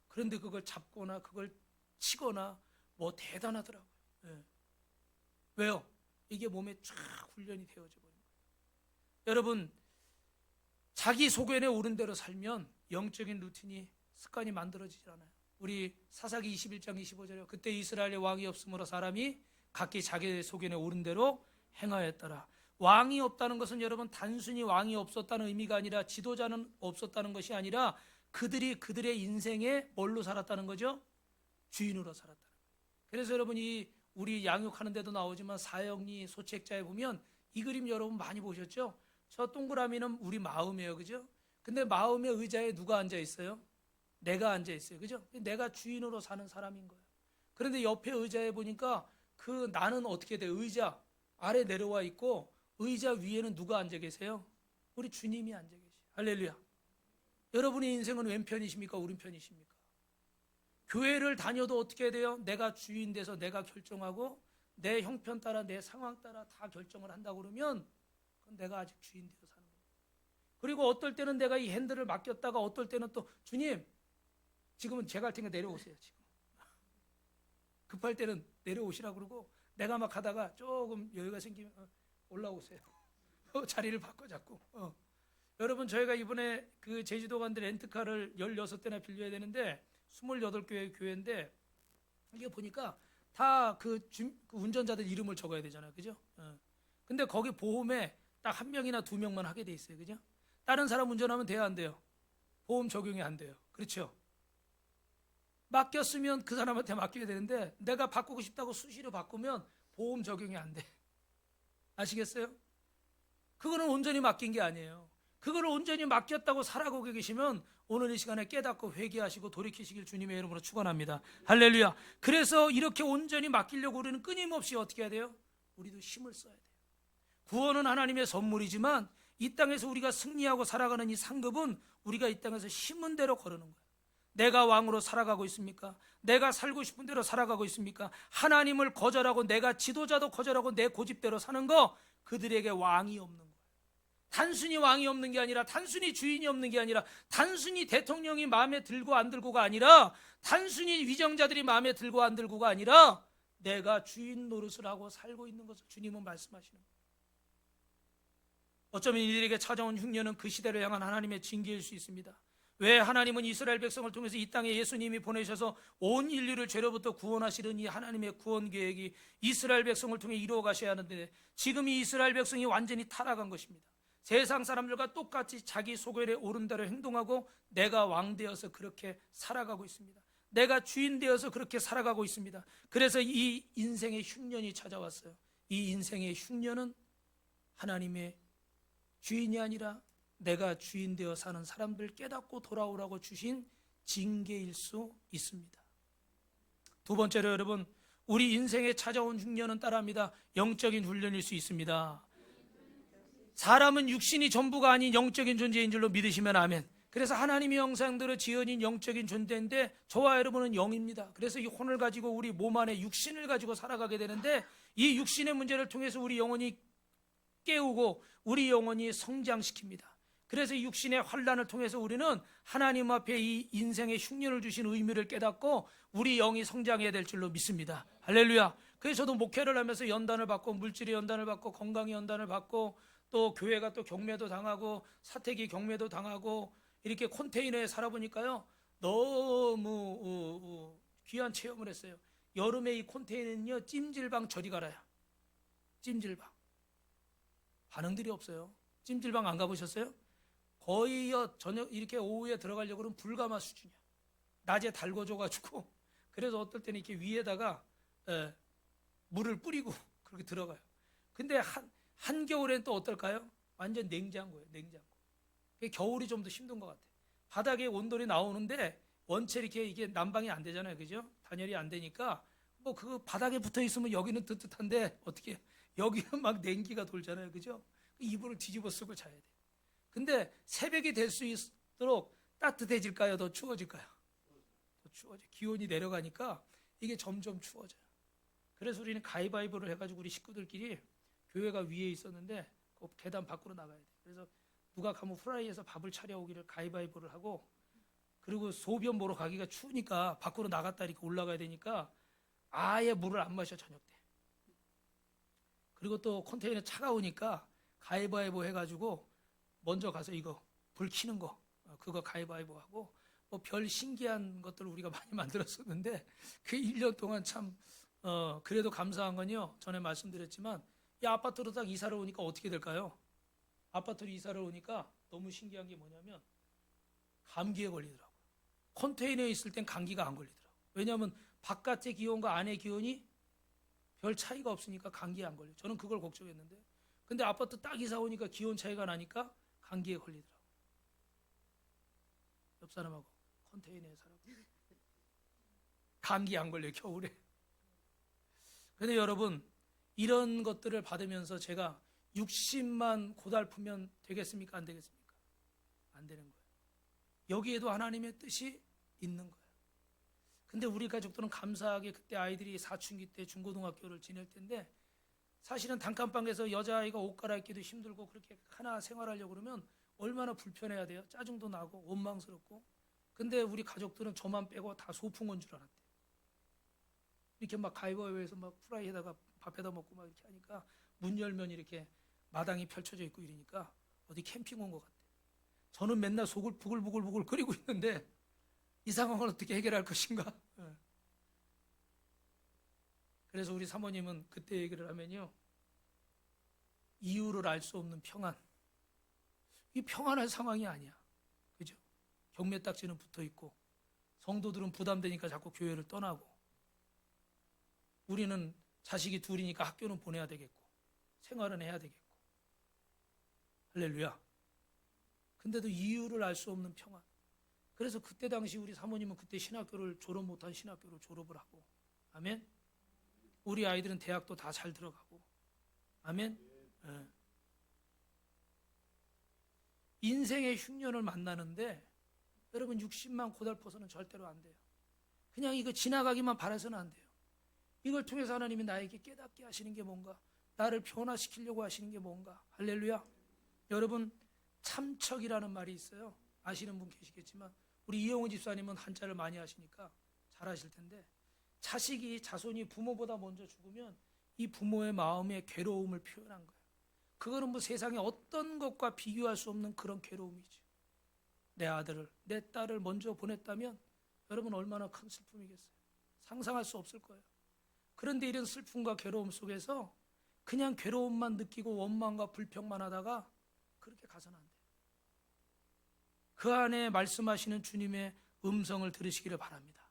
그런데 그걸 잡거나 그걸 치거나 뭐 대단하더라고요. 네. 왜요? 이게 몸에 쫙 훈련이 되어져 버린 거예요. 여러분 자기 소견에 오른 대로 살면 영적인 루틴이 습관이 만들어지질 않아요. 우리 사사기 21장 25절에 그때 이스라엘에 왕이 없으므로 사람이 각기 자기 소견에 오른 대로 행하였더라. 왕이 없다는 것은 여러분 단순히 왕이 없었다는 의미가 아니라 지도자는 없었다는 것이 아니라 그들이 그들의 인생에 뭘로 살았다는 거죠? 주인으로 살았다는 거예요. 그래서 여러분이 우리 양육하는 데도 나오지만 사형리 소책자에 보면 이 그림 여러분 많이 보셨죠? 저 동그라미는 우리 마음이에요. 그죠? 근데 마음의 의자에 누가 앉아 있어요? 내가 앉아 있어요. 그죠? 내가 주인으로 사는 사람인 거예요. 그런데 옆에 의자에 보니까 그 나는 어떻게 돼? 의자 아래 내려와 있고 의자 위에는 누가 앉아 계세요? 우리 주님이 앉아 계세요. 할렐루야. 여러분의 인생은 왼편이십니까? 오른편이십니까? 교회를 다녀도 어떻게 돼요? 내가 주인 돼서 내가 결정하고 내 형편 따라 내 상황 따라 다 결정을 한다고 그러면 그건 내가 아직 주인 되어 사는 거예요. 그리고 어떨 때는 내가 이 핸들을 맡겼다가 어떨 때는 또 주님 지금은 제가 할 테니까 내려오세요. 지금 급할 때는 내려오시라고 그러고 내가 막 하다가 조금 여유가 생기면 올라오세요. 자리를 바꿔 잡고. 여러분 저희가 이번에 그 제주도 간데 렌트카를 16대나 빌려야 되는데 28교회 교회인데 이게 보니까 다 그 운전자들 이름을 적어야 되잖아요. 그죠? 근데 거기 보험에 딱 한 명이나 두 명만 하게 돼 있어요. 그죠? 다른 사람 운전하면 돼요, 안 돼요? 보험 적용이 안 돼요. 그렇죠? 맡겼으면 그 사람한테 맡겨야 되는데 내가 바꾸고 싶다고 수시로 바꾸면 보험 적용이 안 돼. 아시겠어요? 그거는 온전히 맡긴 게 아니에요. 그거를 온전히 맡겼다고 살아가고 계시면 오늘 이 시간에 깨닫고 회개하시고 돌이키시길 주님의 이름으로 축원합니다. 할렐루야. 그래서 이렇게 온전히 맡기려고 우리는 끊임없이 어떻게 해야 돼요? 우리도 힘을 써야 돼요. 구원은 하나님의 선물이지만 이 땅에서 우리가 승리하고 살아가는 이 상급은 우리가 이 땅에서 힘은 대로 거르는 거예요. 내가 왕으로 살아가고 있습니까? 내가 살고 싶은 대로 살아가고 있습니까? 하나님을 거절하고 내가 지도자도 거절하고 내 고집대로 사는 거, 그들에게 왕이 없는 거예요. 단순히 왕이 없는 게 아니라, 단순히 주인이 없는 게 아니라, 단순히 대통령이 마음에 들고 안 들고가 아니라, 단순히 위정자들이 마음에 들고 안 들고가 아니라 내가 주인 노릇을 하고 살고 있는 것을 주님은 말씀하시는 거예요. 어쩌면 이들에게 찾아온 흉년은 그 시대를 향한 하나님의 징계일 수 있습니다. 왜 하나님은 이스라엘 백성을 통해서 이 땅에 예수님이 보내셔서 온 인류를 죄로부터 구원하시는 이 하나님의 구원 계획이 이스라엘 백성을 통해 이루어 가셔야 하는데, 지금 이 이스라엘 백성이 완전히 타락한 것입니다. 세상 사람들과 똑같이 자기 소견에 오른 대로 행동하고 내가 왕 되어서 그렇게 살아가고 있습니다. 내가 주인 되어서 그렇게 살아가고 있습니다. 그래서 이 인생의 흉년이 찾아왔어요. 이 인생의 흉년은 하나님의 주인이 아니라 내가 주인 되어 사는 사람들 깨닫고 돌아오라고 주신 징계일 수 있습니다. 두 번째로 여러분, 우리 인생에 찾아온 흉년은 따라합니다. 영적인 훈련일 수 있습니다. 사람은 육신이 전부가 아닌 영적인 존재인 줄로 믿으시면 아멘. 그래서 하나님의 형상대로 지어진 영적인 존재인데 저와 여러분은 영입니다. 그래서 이 혼을 가지고 우리 몸 안에 육신을 가지고 살아가게 되는데, 이 육신의 문제를 통해서 우리 영혼이 깨우고 우리 영혼이 성장시킵니다. 그래서 이 육신의 환난을 통해서 우리는 하나님 앞에 이 인생의 흉년을 주신 의미를 깨닫고 우리 영이 성장해야 될 줄로 믿습니다. 할렐루야. 그래서 저도 목회를 하면서 연단을 받고, 물질의 연단을 받고, 건강의 연단을 받고, 또 교회가 또 경매도 당하고, 사택이 경매도 당하고, 이렇게 컨테이너에 살아보니까요, 너무 귀한 체험을 했어요. 여름에 이 컨테이너는요, 찜질방 저리 가라야. 찜질방 반응들이 없어요. 찜질방 안 가보셨어요? 거의 저녁 이렇게 오후에 들어가려고 그러면 불가마 수준이야. 낮에 달궈줘가지고, 그래서 어떨 때는 이렇게 위에다가 물을 뿌리고 그렇게 들어가요. 근데 한겨울엔 또 어떨까요? 완전 냉장고예요. 냉장고. 겨울이 좀 더 힘든 것 같아요. 바닥에 온돌이 나오는데 원체 이렇게 이게 난방이 안 되잖아요. 그죠? 단열이 안 되니까 뭐 그 바닥에 붙어 있으면 여기는 뜨뜻한데 어떻게 여기는 막 냉기가 돌잖아요. 그죠? 이불을 뒤집어 쓰고 자야 돼. 근데 새벽이 될 수 있도록 따뜻해질까요? 더 추워질까요? 더 추워져. 기온이 내려가니까 이게 점점 추워져요. 그래서 우리는 가위바위보를 해가지고 우리 식구들끼리, 교회가 위에 있었는데 그 계단 밖으로 나가야 돼. 그래서 누가 가면 후라이에서 밥을 차려오기를 가위바위보를 하고, 그리고 소변 보러 가기가 추우니까 밖으로 나갔다 이렇게 올라가야 되니까 아예 물을 안 마셔 저녁 때. 그리고 또 컨테이너 차가우니까 가위바위보 해가지고 먼저 가서 이거 불 켜는 거, 그거 가위바위보 하고, 뭐 별 신기한 것들을 우리가 많이 만들었었는데, 그 1년 동안 참 그래도 감사한 건요, 전에 말씀드렸지만 이 아파트로 딱 이사를 오니까 어떻게 될까요? 아파트로 이사를 오니까 너무 신기한 게 뭐냐면 감기에 걸리더라고요. 컨테이너에 있을 땐 감기가 안 걸리더라고요. 왜냐하면 바깥의 기온과 안의 기온이 별 차이가 없으니까 감기에 안 걸려요. 저는 그걸 걱정했는데, 근데 아파트 딱 이사 오니까 기온 차이가 나니까 감기에 걸리더라고요. 옆 사람하고 컨테이너에 살아고 감기 안 걸려요, 겨울에. 근데 여러분, 이런 것들을 받으면서 제가 육신만 고달프면 되겠습니까? 안 되겠습니까? 안 되는 거예요. 여기에도 하나님의 뜻이 있는 거예요. 근데 우리 가족들은 감사하게 그때 아이들이 사춘기 때 중고등학교를 지낼 텐데, 사실은 단칸방에서 여자아이가 옷 갈아입기도 힘들고 그렇게 하나 생활하려고 그러면 얼마나 불편해야 돼요. 짜증도 나고 원망스럽고. 근데 우리 가족들은 저만 빼고 다 소풍 온 줄 알았대. 이렇게 막 가위바위보해서 막 후라이에다가 밥에다 먹고 막 이렇게 하니까 문 열면 이렇게 마당이 펼쳐져 있고 이러니까 어디 캠핑 온 것 같대. 저는 맨날 속을 부글부글 끓이고 있는데 이 상황을 어떻게 해결할 것인가. 그래서 우리 사모님은 그때 얘기를 하면요, 이유를 알 수 없는 평안, 이 평안할 상황이 아니야. 그죠? 경매딱지는 붙어 있고 성도들은 부담되니까 자꾸 교회를 떠나고 우리는 자식이 둘이니까 학교는 보내야 되겠고 생활은 해야 되겠고 할렐루야. 근데도 이유를 알 수 없는 평안. 그래서 그때 당시 우리 사모님은 그때 신학교를 졸업 못한 신학교를 졸업을 하고 아멘. 우리 아이들은 대학도 다 잘 들어가고 아멘. 네. 인생의 흉년을 만나는데 여러분 60만 고달퍼서는 절대로 안 돼요. 그냥 이거 지나가기만 바라서는 안 돼요. 이걸 통해서 하나님이 나에게 깨닫게 하시는 게 뭔가, 나를 변화시키려고 하시는 게 뭔가. 할렐루야. 여러분 참척이라는 말이 있어요. 아시는 분 계시겠지만 우리 이영훈 집사님은 한자를 많이 하시니까 잘 아실 텐데, 자손이 부모보다 먼저 죽으면 이 부모의 마음의 괴로움을 표현한 거예요. 그거는 뭐 세상에 어떤 것과 비교할 수 없는 그런 괴로움이죠. 내 아들을, 내 딸을 먼저 보냈다면 여러분 얼마나 큰 슬픔이겠어요. 상상할 수 없을 거예요. 그런데 이런 슬픔과 괴로움 속에서 그냥 괴로움만 느끼고 원망과 불평만 하다가 그렇게 가서는 안 돼요. 그 안에 말씀하시는 주님의 음성을 들으시기를 바랍니다.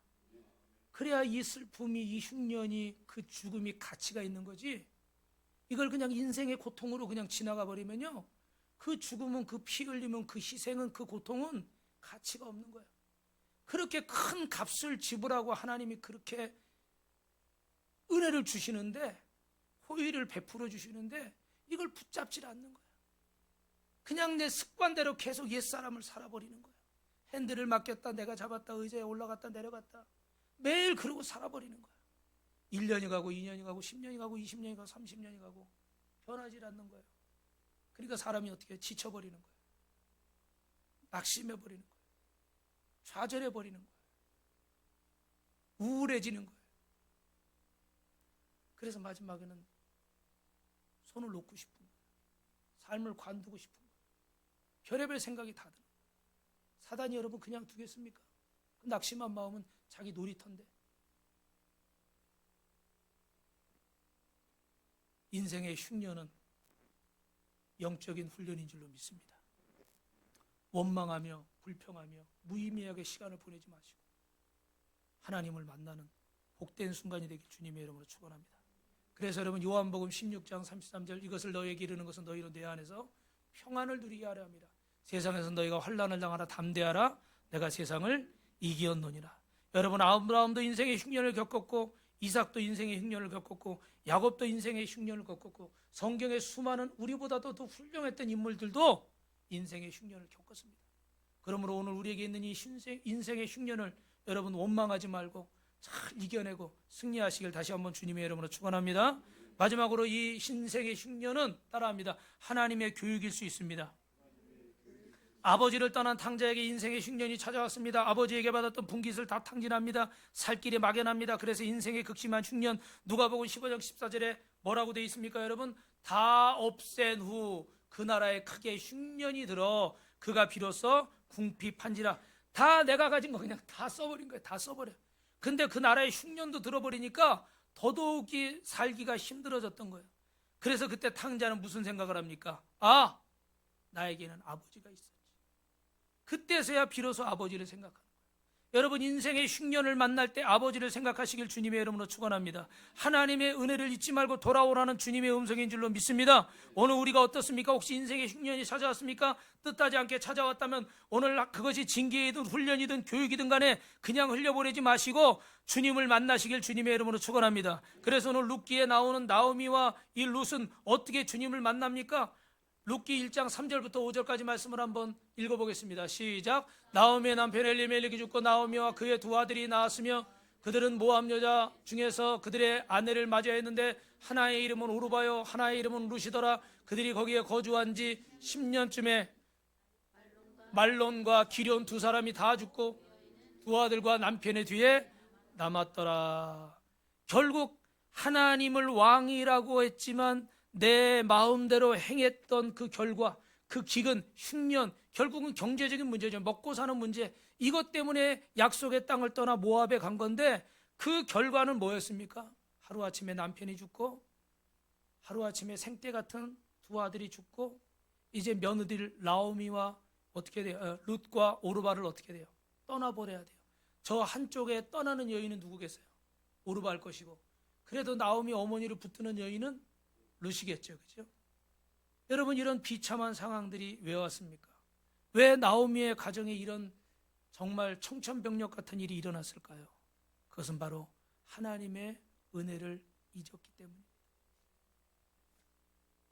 그래야 이 슬픔이, 이 흉년이, 그 죽음이 가치가 있는 거지, 이걸 그냥 인생의 고통으로 그냥 지나가 버리면요, 그 죽음은, 그 피 흘림은, 그 희생은, 그 고통은 가치가 없는 거예요. 그렇게 큰 값을 지불하고 하나님이 그렇게 은혜를 주시는데, 호의를 베풀어 주시는데 이걸 붙잡질 않는 거예요. 그냥 내 습관대로 계속 옛사람을 살아버리는 거예요. 핸들을 맡겼다 내가 잡았다, 의자에 올라갔다 내려갔다, 매일 그러고 살아버리는 거예요. 1년이 가고 2년이 가고 10년이 가고 20년이 가고 30년이 가고 변하지 않는 거예요. 그러니까 사람이 어떻게 지쳐버리는 거예요. 낙심해버리는 거예요. 좌절해버리는 거예요. 우울해지는 거예요. 그래서 마지막에는 손을 놓고 싶은 거예요. 삶을 관두고 싶은 거예요. 별의별 생각이 다 드는 거예요. 사단이 여러분 그냥 두겠습니까? 그 낙심한 마음은 자기 놀이터인데. 인생의 흉년은 영적인 훈련인 줄로 믿습니다. 원망하며 불평하며 무의미하게 시간을 보내지 마시고 하나님을 만나는 복된 순간이 되길 주님의 이름으로 축원합니다. 그래서 여러분 요한복음 16장 33절, 이것을 너희에게 이르는 것은 너희로 내 안에서 평안을 누리게 하려 함이라. 세상에서 너희가 환난을 당하라. 담대하라. 내가 세상을 이기었노니라. 여러분 아브라함도 인생의 흉년을 겪었고, 이삭도 인생의 흉년을 겪었고, 야곱도 인생의 흉년을 겪었고, 성경의 수많은 우리보다도 더 훌륭했던 인물들도 인생의 흉년을 겪었습니다. 그러므로 오늘 우리에게 있는 이 인생의 흉년을 여러분 원망하지 말고 잘 이겨내고 승리하시길 다시 한번 주님의 이름으로 축원합니다. 마지막으로 이 인생의 흉년은 따라합니다. 하나님의 교육일 수 있습니다. 아버지를 떠난 탕자에게 인생의 흉년이 찾아왔습니다. 아버지에게 받았던 분깃을 다 탕진합니다. 살 길이 막연합니다. 그래서 인생의 극심한 흉년, 누가복음 15장 14절에 뭐라고 되어 있습니까? 여러분, 다 없앤 후 그 나라에 크게 흉년이 들어 그가 비로소 궁핍한지라. 다 내가 가진 거 그냥 다 써버린 거예요. 다 써버려. 근데 그 나라에 흉년도 들어버리니까 더더욱이 살기가 힘들어졌던 거예요. 그래서 그때 탕자는 무슨 생각을 합니까? 아, 나에게는 아버지가 있었지. 그때서야 비로소 아버지를 생각하는 거예요. 여러분 인생의 흉년을 만날 때 아버지를 생각하시길 주님의 이름으로 축원합니다. 하나님의 은혜를 잊지 말고 돌아오라는 주님의 음성인 줄로 믿습니다. 오늘 우리가 어떻습니까? 혹시 인생의 흉년이 찾아왔습니까? 뜻하지 않게 찾아왔다면 오늘 그것이 징계이든 훈련이든 교육이든 간에 그냥 흘려보내지 마시고 주님을 만나시길 주님의 이름으로 축원합니다. 그래서 오늘 룻기에 나오는 나오미와 이 룻은 어떻게 주님을 만납니까? 룻기 1장 3절부터 5절까지 말씀을 한번 읽어보겠습니다. 시작. 나오미의 남편 엘리멜렉이 죽고 나오미와 그의 두 아들이 낳았으며 그들은 모압 여자 중에서 그들의 아내를 맞이했는데 하나의 이름은 오르바요 하나의 이름은 룻이더라. 그들이 거기에 거주한 지 10년쯤에 말론과 기럨 두 사람이 다 죽고 두 아들과 남편의 뒤에 남았더라. 결국 하나님을 왕이라고 했지만 내 마음대로 행했던 그 결과, 그 기근, 흉년, 결국은 경제적인 문제죠. 먹고 사는 문제. 이것 때문에 약속의 땅을 떠나 모압에 간 건데 그 결과는 뭐였습니까? 하루아침에 남편이 죽고 하루아침에 생떼 같은 두 아들이 죽고 이제 며느리 나오미와 어떻게 돼요? 룻과 오르바를 어떻게 돼요? 떠나버려야 돼요. 저 한쪽에 떠나는 여인은 누구겠어요? 오르바일 것이고, 그래도 나오미 어머니를 붙드는 여인은 룻이겠죠. 그죠? 여러분, 이런 비참한 상황들이 왜 왔습니까? 왜 나오미의 가정에 이런 정말 청천벽력 같은 일이 일어났을까요? 그것은 바로 하나님의 은혜를 잊었기 때문입니다.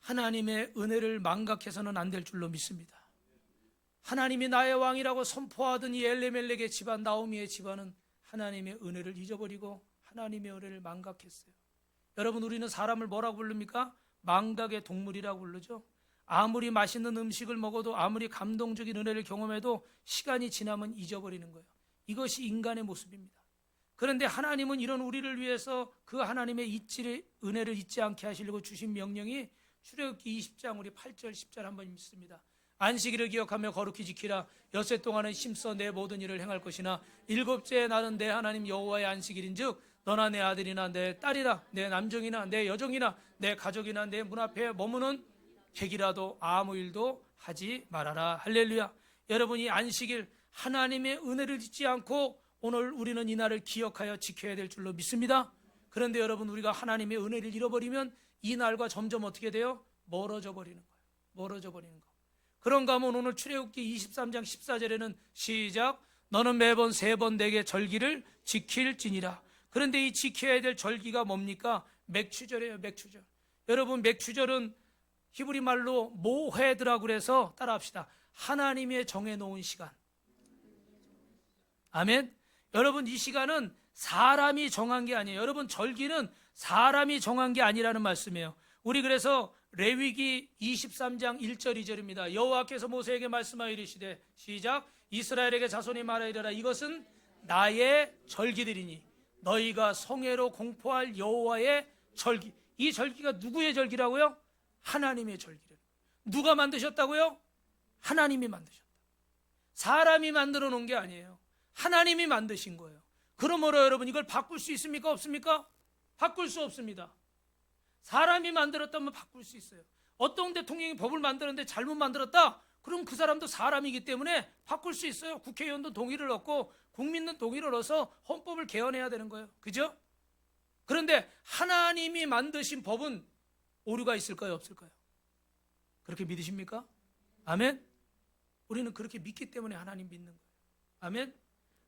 하나님의 은혜를 망각해서는 안 될 줄로 믿습니다. 하나님이 나의 왕이라고 선포하던 이 엘레멜렉의 집안, 나오미의 집안은 하나님의 은혜를 잊어버리고 하나님의 은혜를 망각했어요. 여러분, 우리는 사람을 뭐라고 부릅니까? 망각의 동물이라고 부르죠. 아무리 맛있는 음식을 먹어도, 아무리 감동적인 은혜를 경험해도 시간이 지나면 잊어버리는 거예요. 이것이 인간의 모습입니다. 그런데 하나님은 이런 우리를 위해서 그 하나님의 은혜를 잊지 않게 하시려고 주신 명령이 출애굽기 20장 우리 8절 10절 한번 읽습니다. 안식일을 기억하며 거룩히 지키라. 엿새 동안은 힘써 내 모든 일을 행할 것이나 일곱째 날은 내 하나님 여호와의 안식일인즉 너나 내 아들이나 내 딸이나 내 남종이나 내 여종이나 내 가족이나 내 문 앞에 머무는 객이라도 아무 일도 하지 말아라. 할렐루야. 여러분이 안식일 하나님의 은혜를 잊지 않고 오늘 우리는 이 날을 기억하여 지켜야 될 줄로 믿습니다. 그런데 여러분, 우리가 하나님의 은혜를 잃어버리면 이 날과 점점 어떻게 돼요? 멀어져 버리는 거예요. 멀어져 버리는 거. 그런가 하면 오늘 출애굽기 23장 14절에는 시작, 너는 매번 3번 내게 절기를 지킬지니라. 그런데 이 지켜야 될 절기가 뭡니까? 맥추절이에요. 맥추절. 여러분, 맥추절은 히브리 말로 모헤드라고 그래서 따라합시다. 하나님의 정해놓은 시간. 아멘. 여러분, 이 시간은 사람이 정한 게 아니에요. 여러분, 절기는 사람이 정한 게 아니라는 말씀이에요. 우리 그래서 레위기 23장 1절 2절입니다. 여호와께서 모세에게 말씀하여 이르시되 시작, 이스라엘에게 자손이 말하이르라. 이것은 나의 절기들이니 너희가 성회로 공포할 여호와의 절기. 이 절기가 누구의 절기라고요? 하나님의 절기를. 누가 만드셨다고요? 하나님이 만드셨다. 사람이 만들어 놓은 게 아니에요. 하나님이 만드신 거예요. 그러므로 여러분, 이걸 바꿀 수 있습니까? 없습니까? 바꿀 수 없습니다. 사람이 만들었다면 바꿀 수 있어요. 어떤 대통령이 법을 만들었는데 잘못 만들었다? 그럼 그 사람도 사람이기 때문에 바꿀 수 있어요. 국회의원도 동의를 얻고 국민도 동의를 얻어서 헌법을 개헌해야 되는 거예요. 그죠? 그런데 하나님이 만드신 법은 오류가 있을까요? 없을까요? 그렇게 믿으십니까? 아멘? 우리는 그렇게 믿기 때문에 하나님 믿는 거예요. 아멘?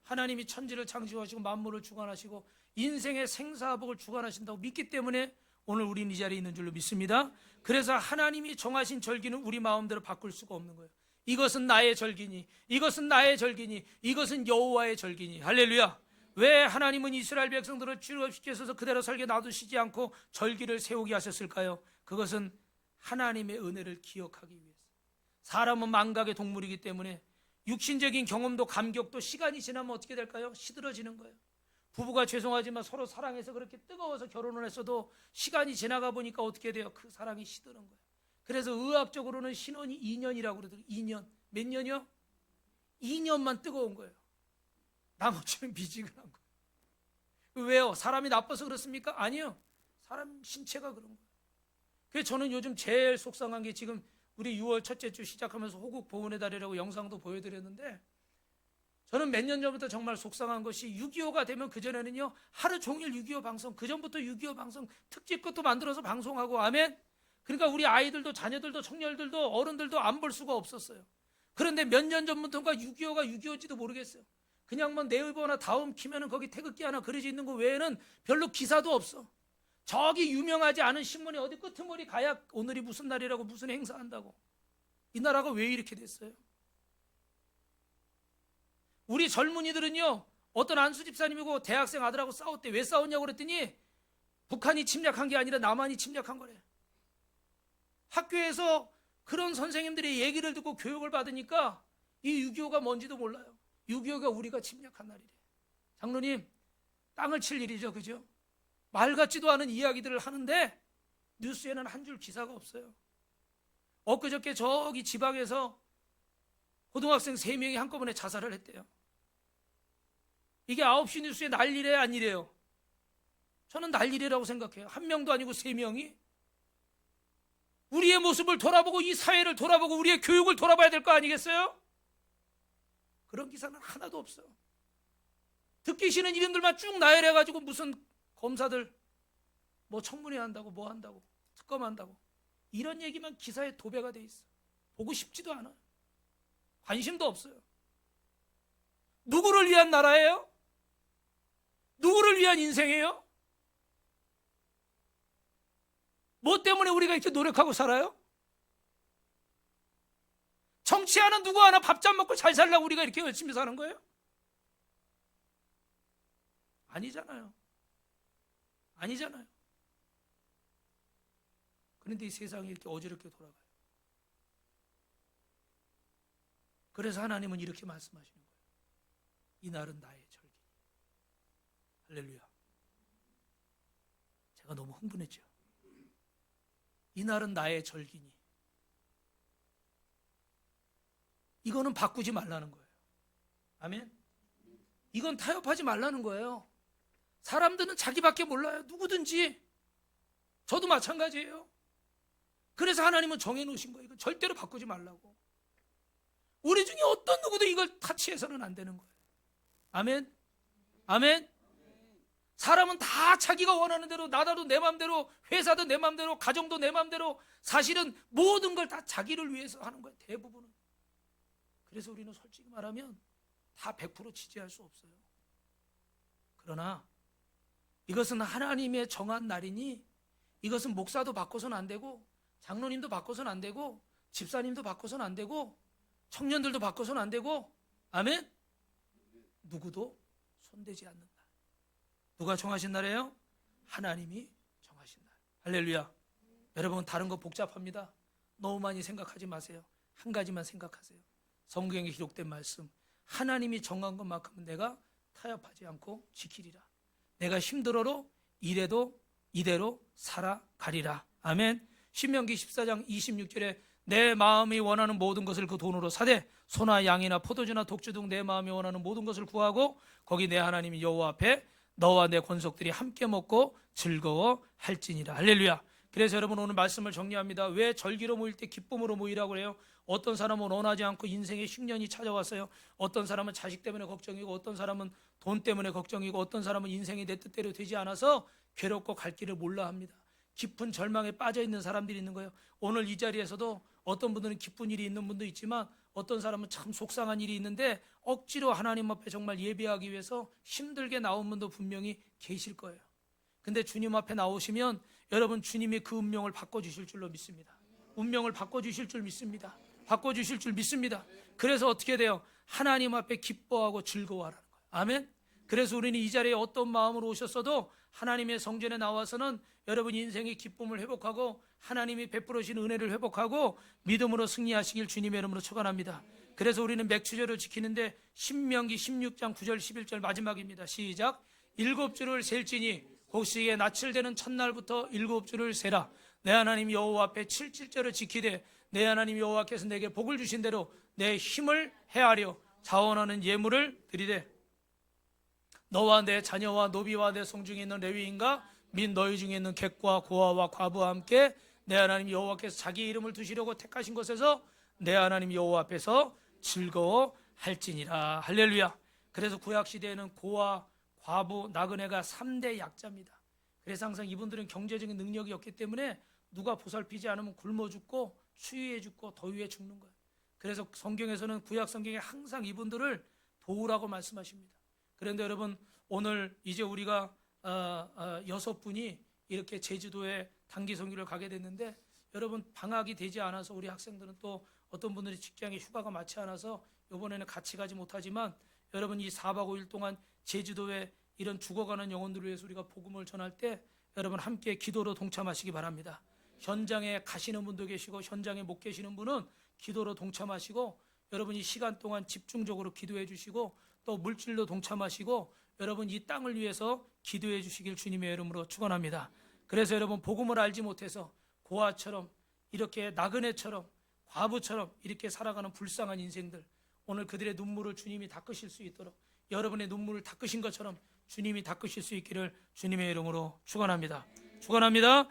하나님이 천지를 창조하시고 만물을 주관하시고 인생의 생사복을 주관하신다고 믿기 때문에 오늘 우리는 이 자리에 있는 줄로 믿습니다. 그래서 하나님이 정하신 절기는 우리 마음대로 바꿀 수가 없는 거예요. 이것은 나의 절기니, 이것은 나의 절기니, 이것은 여호와의 절기니. 할렐루야. 왜 하나님은 이스라엘 백성들을 출애굽시켜서 그대로 살게 놔두시지 않고 절기를 세우게 하셨을까요? 그것은 하나님의 은혜를 기억하기 위해서. 사람은 망각의 동물이기 때문에 육신적인 경험도 감격도 시간이 지나면 어떻게 될까요? 시들어지는 거예요. 부부가 죄송하지만 서로 사랑해서 그렇게 뜨거워서 결혼을 했어도 시간이 지나가 보니까 어떻게 돼요? 그 사랑이 시드는 거예요. 그래서 의학적으로는 신혼이 2년이라고 그러더라고요. 2년. 몇 년이요? 2년만 뜨거운 거예요. 나머지는 미지근한 거예요. 왜요? 사람이 나빠서 그렇습니까? 아니요. 사람 신체가 그런 거예요. 그래서 저는 요즘 제일 속상한 게 지금 우리 6월 첫째 주 시작하면서 호국 보훈의 달이라고 영상도 보여드렸는데, 저는 몇 년 전부터 정말 속상한 것이 6.25가 되면 그전에는요 하루 종일 6.25 방송, 그전부터 6.25 방송 특집 것도 만들어서 방송하고, 아멘. 그러니까 우리 아이들도 자녀들도 청년들도 어른들도 안 볼 수가 없었어요. 그런데 몇 년 전부터가 6.25가 6.25인지도 모르겠어요. 그냥 뭐 네이버나 다음 키면은 거기 태극기 하나 그려져 있는 거 외에는 별로 기사도 없어. 저기 유명하지 않은 신문에 어디 끄트머리 가야 오늘이 무슨 날이라고 무슨 행사한다고. 이 나라가 왜 이렇게 됐어요? 우리 젊은이들은요, 어떤 안수 집사님이고 대학생 아들하고 싸웠대. 왜 싸웠냐고 그랬더니 북한이 침략한 게 아니라 남한이 침략한 거래. 학교에서 그런 선생님들의 얘기를 듣고 교육을 받으니까 이 6.25가 뭔지도 몰라요. 6.25가 우리가 침략한 날이래. 장로님, 땅을 칠 일이죠. 그죠? 말 같지도 않은 이야기들을 하는데 뉴스에는 한 줄 기사가 없어요. 엊그저께 저기 지방에서 고등학생 3명이 한꺼번에 자살을 했대요. 이게 9시 뉴스에 난리래 아니래요? 저는 난리래라고 생각해요. 한 명도 아니고 3명이. 우리의 모습을 돌아보고 이 사회를 돌아보고 우리의 교육을 돌아봐야 될 거 아니겠어요? 그런 기사는 하나도 없어요. 듣기 싫은 이름들만 쭉 나열해가지고 무슨 검사들 뭐 청문회 한다고 뭐 한다고 특검한다고 이런 얘기만 기사에 도배가 돼 있어. 보고 싶지도 않아요. 관심도 없어요. 누구를 위한 나라예요? 누구를 위한 인생이에요? 뭐 때문에 우리가 이렇게 노력하고 살아요? 정치하는 누구 하나 밥 잘 먹고 잘 살려고 우리가 이렇게 열심히 사는 거예요? 아니잖아요. 아니잖아요. 그런데 이 세상이 이렇게 어지럽게 돌아가요. 그래서 하나님은 이렇게 말씀하시는 거예요. 이 날은 나의 절기니. 할렐루야. 제가 너무 흥분했죠. 이 날은 나의 절기니. 이거는 바꾸지 말라는 거예요. 아멘. 이건 타협하지 말라는 거예요. 사람들은 자기밖에 몰라요. 누구든지. 저도 마찬가지예요. 그래서 하나님은 정해놓으신 거예요. 이건 절대로 바꾸지 말라고. 우리 중에 어떤 누구도 이걸 타치해서는 안 되는 거예요. 아멘. 아멘. 사람은 다 자기가 원하는 대로, 나라도 내 맘대로, 회사도 내 맘대로, 가정도 내 맘대로, 사실은 모든 걸 다 자기를 위해서 하는 거예요. 대부분은. 그래서 우리는 솔직히 말하면 다 100% 지지할 수 없어요. 그러나 이것은 하나님의 정한 날이니 이것은 목사도 바꿔서는 안 되고 장로님도 바꿔서는 안 되고 집사님도 바꿔서는 안 되고 청년들도 바꿔서는 안 되고 아멘? 누구도 손대지 않는 날. 누가 정하신 날이에요? 하나님이 정하신 날. 할렐루야. 여러분 다른 거 복잡합니다. 너무 많이 생각하지 마세요. 한 가지만 생각하세요. 성경에 기록된 말씀, 하나님이 정한 것만큼은 내가 타협하지 않고 지키리라. 내가 힘들어도 이래도 이대로 살아가리라. 아멘. 신명기 14장 26절에 내 마음이 원하는 모든 것을 그 돈으로 사되 소나 양이나 포도주나 독주 등 내 마음이 원하는 모든 것을 구하고 거기 내 하나님 여호와 앞에 너와 내 권속들이 함께 먹고 즐거워할지니라. 할렐루야. 그래서 여러분 오늘 말씀을 정리합니다. 왜 절기로 모일 때 기쁨으로 모이라고 그래요? 어떤 사람은 원하지 않고 인생의 흉년이 찾아왔어요. 어떤 사람은 자식 때문에 걱정이고 어떤 사람은 돈 때문에 걱정이고 어떤 사람은 인생이 내 뜻대로 되지 않아서 괴롭고 갈 길을 몰라 합니다. 깊은 절망에 빠져 있는 사람들이 있는 거예요. 오늘 이 자리에서도 어떤 분들은 기쁜 일이 있는 분도 있지만 어떤 사람은 참 속상한 일이 있는데 억지로 하나님 앞에 정말 예배하기 위해서 힘들게 나온 분도 분명히 계실 거예요. 근데 주님 앞에 나오시면 여러분 주님이 그 운명을 바꿔주실 줄로 믿습니다. 운명을 바꿔주실 줄 믿습니다. 바꿔주실 줄 믿습니다. 그래서 어떻게 돼요? 하나님 앞에 기뻐하고 즐거워하라는 거예요. 아멘. 그래서 우리는 이 자리에 어떤 마음으로 오셨어도 하나님의 성전에 나와서는 여러분 인생의 기쁨을 회복하고 하나님이 베풀어 주신 은혜를 회복하고 믿음으로 승리하시길 주님의 이름으로 축원합니다. 그래서 우리는 맥추절을 지키는데 신명기 16장 9절 11절 마지막입니다. 시작. 7주를 셀지니 곡식에 낯을 대는 첫날부터 7주를 세라. 내 하나님 여호와 앞에 7일절을 지키되 내 하나님 여호와께서 내게 복을 주신 대로 내 힘을 헤아려 자원하는 예물을 드리되 너와 내 자녀와 노비와 내 성중에 있는 레위인과 및 너희 중에 있는 객과 고아와 과부와 함께 내 하나님 여호와께서 자기 이름을 두시려고 택하신 곳에서 내 하나님 여호와 앞에서 즐거워할지니라. 할렐루야. 그래서 구약시대에는 고아, 과부, 나그네가 3대 약자입니다. 그래서 항상 이분들은 경제적인 능력이 없기 때문에 누가 보살피지 않으면 굶어 죽고 추위에 죽고 더위에 죽는 거예요. 그래서 성경에서는 구약 성경에 항상 이분들을 도우라고 말씀하십니다. 그런데 여러분 오늘 이제 우리가 6분이 이렇게 제주도에 단기 선교를 가게 됐는데 여러분 방학이 되지 않아서 우리 학생들은 또 어떤 분들이 직장에 휴가가 맞지 않아서 이번에는 같이 가지 못하지만 여러분 이 4박 5일 동안 제주도에 이런 죽어가는 영혼들을 위해서 우리가 복음을 전할 때 여러분 함께 기도로 동참하시기 바랍니다. 현장에 가시는 분도 계시고 현장에 못 계시는 분은 기도로 동참하시고 여러분 이 시간 동안 집중적으로 기도해 주시고 또 물질로 동참하시고 여러분 이 땅을 위해서 기도해 주시길 주님의 이름으로 축원합니다. 그래서 여러분 복음을 알지 못해서 고아처럼 이렇게 나그네처럼 과부처럼 이렇게 살아가는 불쌍한 인생들 오늘 그들의 눈물을 주님이 닦으실 수 있도록 여러분의 눈물을 닦으신 것처럼 주님이 닦으실 수 있기를 주님의 이름으로 축원합니다. 축원합니다.